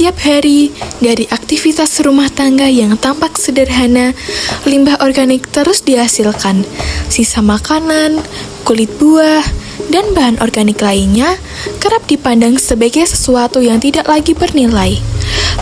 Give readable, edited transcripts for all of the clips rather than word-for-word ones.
Setiap hari, dari aktivitas rumah tangga yang tampak sederhana, limbah organik terus dihasilkan. Sisa makanan, kulit buah, dan bahan organik lainnya kerap dipandang sebagai sesuatu yang tidak lagi bernilai.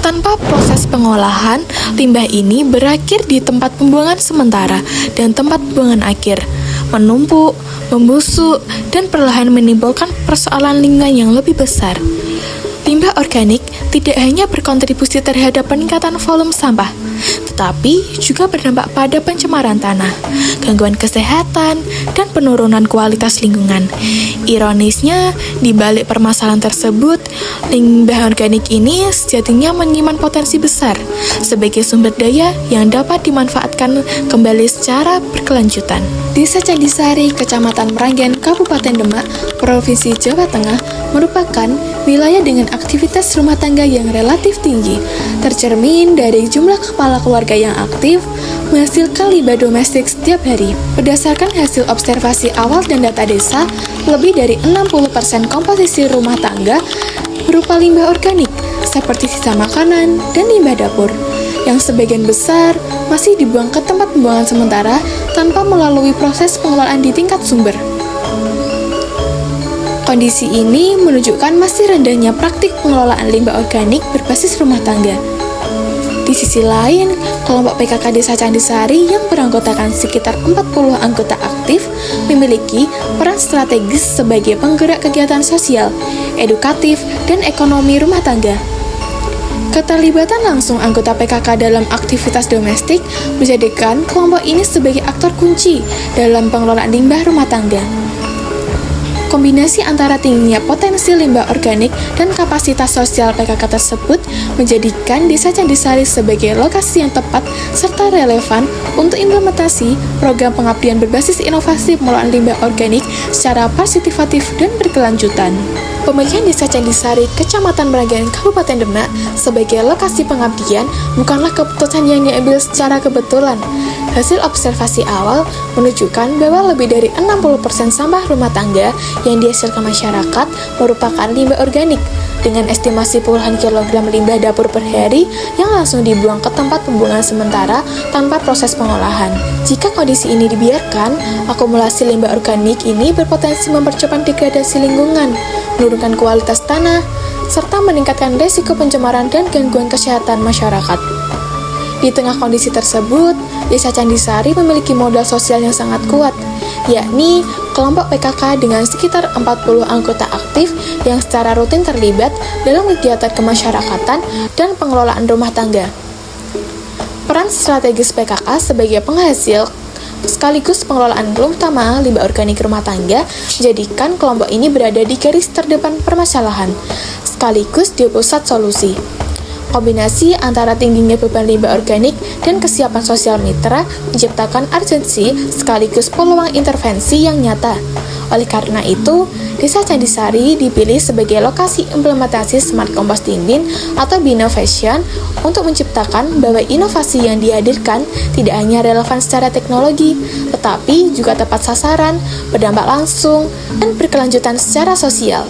Tanpa proses pengolahan, limbah ini berakhir di tempat pembuangan sementara dan tempat pembuangan akhir, menumpuk, membusuk, dan perlahan menimbulkan persoalan lingkungan yang lebih besar. Limbah organik tidak hanya berkontribusi terhadap peningkatan volume sampah, tetapi juga berdampak pada pencemaran tanah, gangguan kesehatan, dan penurunan kualitas lingkungan. Ironisnya, di balik permasalahan tersebut, limbah organik ini sejatinya menyimpan potensi besar sebagai sumber daya yang dapat dimanfaatkan kembali secara berkelanjutan. Desa Candisari, Kecamatan Meranggen, Kabupaten Demak, Provinsi Jawa Tengah, merupakan wilayah dengan aktivitas rumah tangga yang relatif tinggi, tercermin dari jumlah kepala keluarga yang aktif, menghasilkan limbah domestik setiap hari. Berdasarkan hasil observasi awal dan data desa, lebih dari 60% komposisi rumah tangga berupa limbah organik, seperti sisa makanan dan limbah dapur, yang sebagian besar masih dibuang ke tempat pembuangan sementara tanpa melalui proses pengelolaan di tingkat sumber. Kondisi ini menunjukkan masih rendahnya praktik pengelolaan limbah organik berbasis rumah tangga. Di sisi lain, kelompok PKK Desa Candisari yang beranggotakan sekitar 40 anggota aktif memiliki peran strategis sebagai penggerak kegiatan sosial, edukatif, dan ekonomi rumah tangga. Keterlibatan langsung anggota PKK dalam aktivitas domestik menjadikan kelompok ini sebagai aktor kunci dalam pengelolaan limbah rumah tangga. Kombinasi antara tingginya potensi limbah organik dan kapasitas sosial PKK tersebut menjadikan Desa Candisari sebagai lokasi yang tepat serta relevan untuk implementasi program pengabdian berbasis inovasi pengelolaan limbah organik secara partisipatif dan berkelanjutan. Pemilihan Desa Candisari, Kecamatan Meranggen, Kabupaten Demak sebagai lokasi pengabdian bukanlah keputusan yang diambil secara kebetulan. Hasil observasi awal menunjukkan bahwa lebih dari 60% sampah rumah tangga yang dihasilkan masyarakat merupakan limbah organik, dengan estimasi puluhan kilogram limbah dapur per hari yang langsung dibuang ke tempat pembuangan sementara tanpa proses pengolahan. Jika kondisi ini dibiarkan, akumulasi limbah organik ini berpotensi mempercepat degradasi lingkungan, menurunkan kualitas tanah, serta meningkatkan risiko pencemaran dan gangguan kesehatan masyarakat. Di tengah kondisi tersebut, Desa Candisari memiliki modal sosial yang sangat kuat, yakni kelompok PKK dengan sekitar 40 anggota aktif yang secara rutin terlibat dalam kegiatan kemasyarakatan dan pengelolaan rumah tangga. Peran strategis PKK sebagai penghasil sekaligus pengelolaan utama limbah organik rumah tangga menjadikan kelompok ini berada di garis terdepan permasalahan, sekaligus di pusat solusi. Kombinasi antara tingginya beban limbah organik dan kesiapan sosial mitra menciptakan urgensi sekaligus peluang intervensi yang nyata. Oleh karena itu, Desa Candisari dipilih sebagai lokasi implementasi Smart Composting Bin atau Binovation untuk menciptakan bahwa inovasi yang dihadirkan tidak hanya relevan secara teknologi, tetapi juga tepat sasaran, berdampak langsung, dan berkelanjutan secara sosial.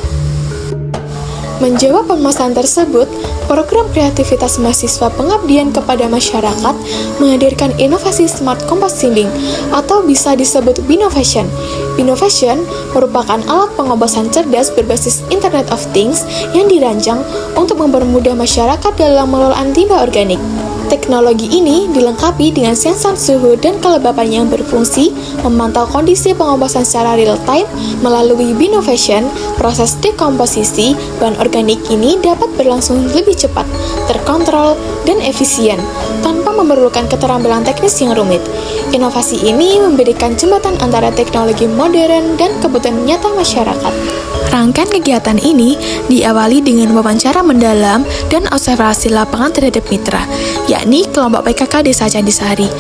Menjawab permasalahan tersebut, program kreativitas mahasiswa pengabdian kepada masyarakat menghadirkan inovasi Smart Composting Bin atau bisa disebut Binovation. Binovation merupakan alat pengomposan cerdas berbasis Internet of Things yang dirancang untuk mempermudah masyarakat dalam pengelolaan limbah organik. Teknologi ini dilengkapi dengan sensor suhu dan kelembapan yang berfungsi memantau kondisi pengomposan secara real-time. Melalui Binovation, proses dekomposisi bahan organik ini dapat berlangsung lebih cepat, terkontrol, dan efisien, tanpa memerlukan keterampilan teknis yang rumit. Inovasi ini memberikan jembatan antara teknologi modern dan kebutuhan nyata masyarakat. Rangkaian kegiatan ini diawali dengan wawancara mendalam dan observasi lapangan terhadap mitra, yakni kelompok PKK Desa Candisari.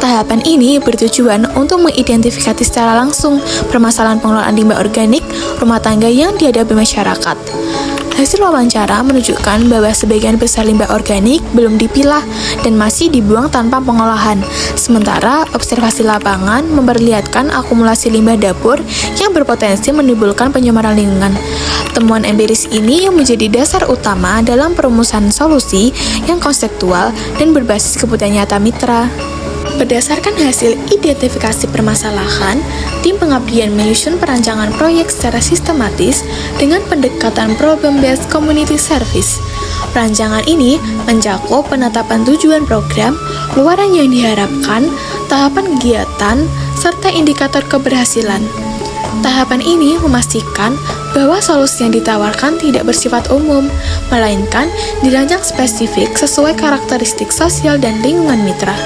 Tahapan ini bertujuan untuk mengidentifikasi secara langsung permasalahan pengelolaan limbah organik rumah tangga yang dihadapi masyarakat. Hasil wawancara menunjukkan bahwa sebagian besar limbah organik belum dipilah dan masih dibuang tanpa pengolahan. Sementara observasi lapangan memperlihatkan akumulasi limbah dapur yang berpotensi menimbulkan pencemaran lingkungan. Temuan empiris ini menjadi dasar utama dalam perumusan solusi yang konseptual dan berbasis kebutuhan nyata mitra. Berdasarkan hasil identifikasi permasalahan, tim pengabdian menyusun perancangan proyek secara sistematis dengan pendekatan problem-based community service. Perancangan ini mencakup penetapan tujuan program, luaran yang diharapkan, tahapan kegiatan, serta indikator keberhasilan. Tahapan ini memastikan bahwa solusi yang ditawarkan tidak bersifat umum, melainkan dirancang spesifik sesuai karakteristik sosial dan lingkungan mitra.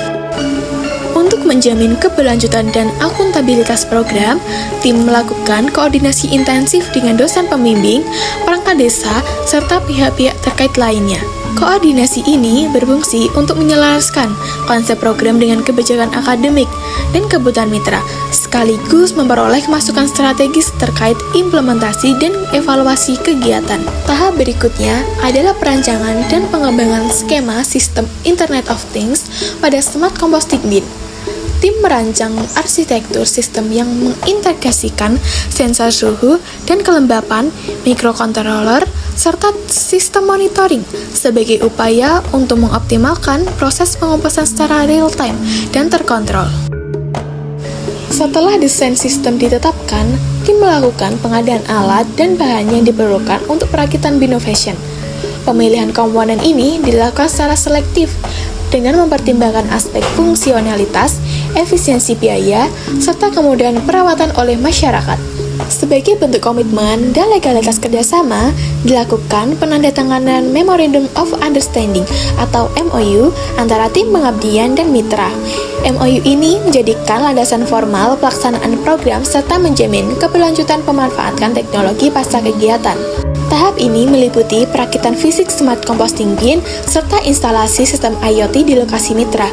Untuk menjamin keberlanjutan dan akuntabilitas program, tim melakukan koordinasi intensif dengan dosen pembimbing, perangkat desa, serta pihak-pihak terkait lainnya. Koordinasi ini berfungsi untuk menyelaraskan konsep program dengan kebijakan akademik dan kebutuhan mitra, sekaligus memperoleh masukan strategis terkait implementasi dan evaluasi kegiatan. Tahap berikutnya adalah perancangan dan pengembangan skema sistem Internet of Things pada Smart Composting Bin. Tim merancang arsitektur sistem yang mengintegrasikan sensor suhu dan kelembapan, microcontroller, serta sistem monitoring sebagai upaya untuk mengoptimalkan proses pengomposan secara real-time dan terkontrol. Setelah desain sistem ditetapkan, tim melakukan pengadaan alat dan bahan yang diperlukan untuk perakitan Binovation. Pemilihan komponen ini dilakukan secara selektif dengan mempertimbangkan aspek fungsionalitas, efisiensi biaya, serta kemudahan perawatan oleh masyarakat. Sebagai bentuk komitmen dan legalitas kerjasama, dilakukan penandatanganan Memorandum of Understanding atau MOU antara tim pengabdian dan mitra. MOU ini menjadikan landasan formal pelaksanaan program serta menjamin keberlanjutan pemanfaatan teknologi pasca kegiatan. Tahap ini meliputi perakitan fisik smart composting bin serta instalasi sistem IoT di lokasi mitra.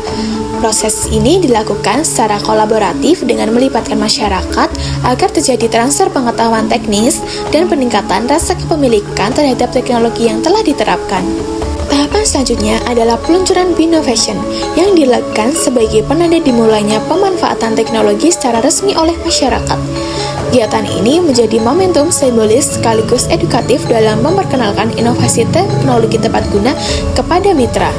Proses ini dilakukan secara kolaboratif dengan melibatkan masyarakat agar terjadi transfer pengetahuan teknis dan peningkatan rasa kepemilikan terhadap teknologi yang telah diterapkan. Tahapan selanjutnya adalah peluncuran Binovation yang dilakukan sebagai penanda dimulainya pemanfaatan teknologi secara resmi oleh masyarakat. Kegiatan ini menjadi momentum simbolis sekaligus edukatif dalam memperkenalkan inovasi teknologi tepat guna kepada mitra.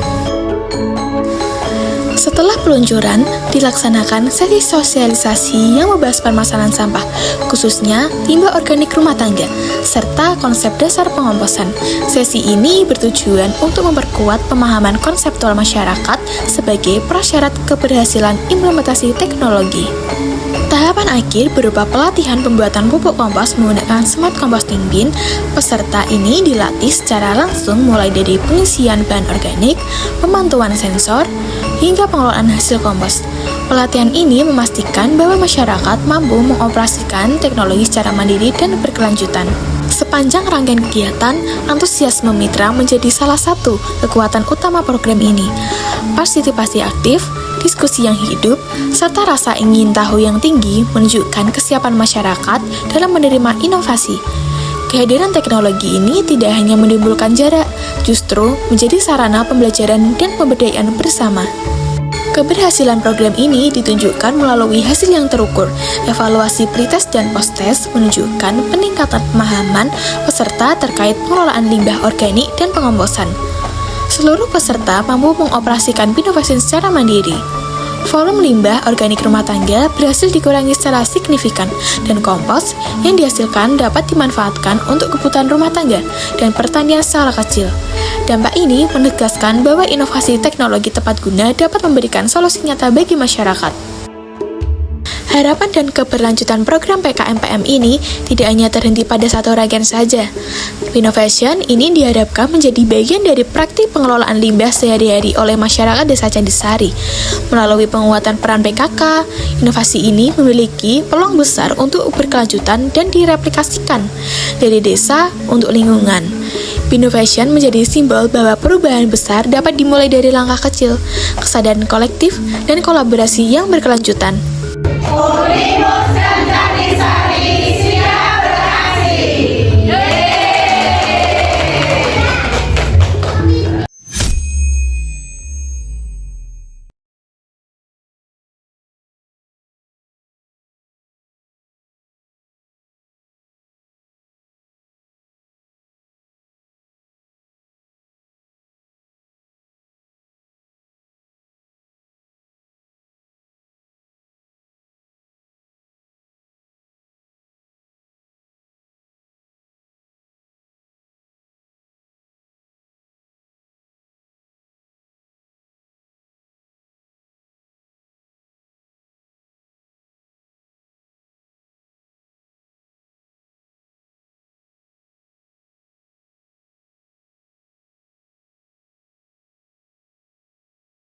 Setelah peluncuran, dilaksanakan sesi sosialisasi yang membahas permasalahan sampah, khususnya limbah organik rumah tangga, serta konsep dasar pengomposan. Sesi ini bertujuan untuk memperkuat pemahaman konseptual masyarakat sebagai prasyarat keberhasilan implementasi teknologi. Tahapan akhir berupa pelatihan pembuatan pupuk kompos menggunakan smart composting bin. Peserta ini dilatih secara langsung mulai dari pengisian bahan organik, pemantauan sensor, hingga pengelolaan hasil kompos. Pelatihan ini memastikan bahwa masyarakat mampu mengoperasikan teknologi secara mandiri dan berkelanjutan. Sepanjang rangkaian kegiatan, antusiasme mitra menjadi salah satu kekuatan utama program ini. Partisipasi aktif, diskusi yang hidup, serta rasa ingin tahu yang tinggi menunjukkan kesiapan masyarakat dalam menerima inovasi. Kehadiran teknologi ini tidak hanya menimbulkan jarak, justru menjadi sarana pembelajaran dan pemberdayaan bersama. Keberhasilan program ini ditunjukkan melalui hasil yang terukur. Evaluasi pretest dan posttest menunjukkan peningkatan pemahaman peserta terkait pengelolaan limbah organik dan pengomposan. Seluruh peserta mampu mengoperasikan Binovation secara mandiri. Volume limbah organik rumah tangga berhasil dikurangi secara signifikan, dan kompos yang dihasilkan dapat dimanfaatkan untuk kebutuhan rumah tangga dan pertanian skala kecil. Dampak ini menegaskan bahwa inovasi teknologi tepat guna dapat memberikan solusi nyata bagi masyarakat. Harapan dan keberlanjutan program PKMPM ini tidak hanya terhenti pada satu rangkaian saja. Binovation ini diharapkan menjadi bagian dari praktik pengelolaan limbah sehari-hari oleh masyarakat Desa Candisari. Melalui penguatan peran PKK, inovasi ini memiliki peluang besar untuk berkelanjutan dan direplikasikan dari desa untuk lingkungan. Binovation menjadi simbol bahwa perubahan besar dapat dimulai dari langkah kecil, kesadaran kolektif, dan kolaborasi yang berkelanjutan.